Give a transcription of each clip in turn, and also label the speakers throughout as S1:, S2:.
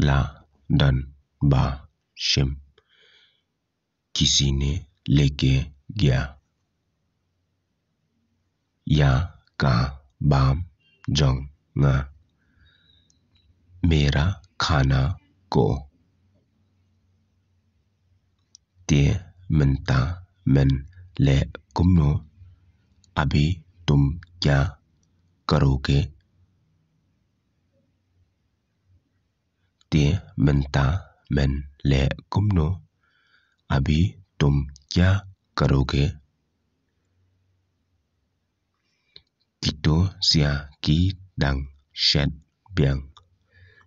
S1: ला done बा शिम किसी ने लेके गया या का बाम जंग nga मेरा खाना को ते मनता मन ले कुमनो अभी तुम क्या करोगे ते मनता मन ले कुमनो अभी तुम क्या करोगे कितो सिया की डंग शेट ब्यांग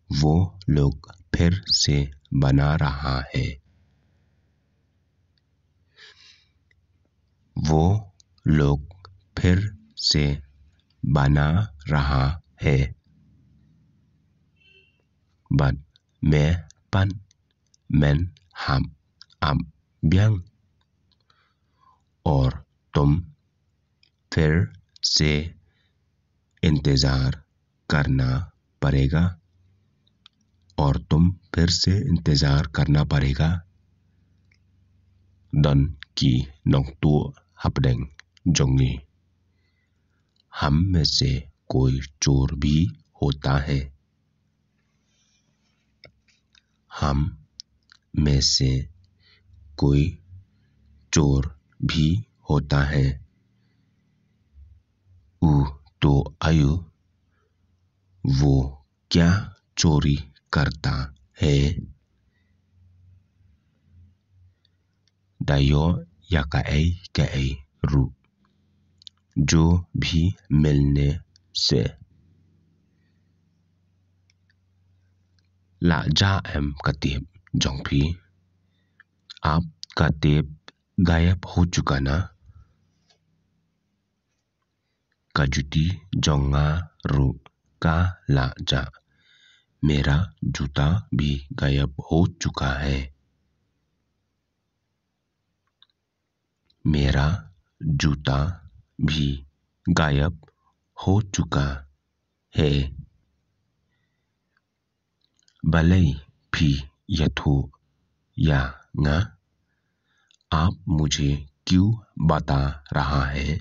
S1: वो लोग फिर से बना रहा है वो लोग फिर से बना रहा है बट मैं पन मन हम ब्यांग और तुम फिर से इंतजार करना पड़ेगा और तुम फिर से इंतजार करना पड़ेगा डन की नोंगतु हपडेंग जोंगी हम में से कोई चोर भी होता है हम में से कोई चोर भी होता है उ तो आयु वो क्या चोरी करता है दायो या का रू जो भी मिलने से ला जा एम कतीब जोंगफी आप कतीब गायब हो चुका ना काजुती जोंगा रू का ला जा मेरा जूता भी गायब हो चुका है मेरा जूता भी गायब हो चुका है भले भी यथो या nga आप मुझे क्यों बता रहा है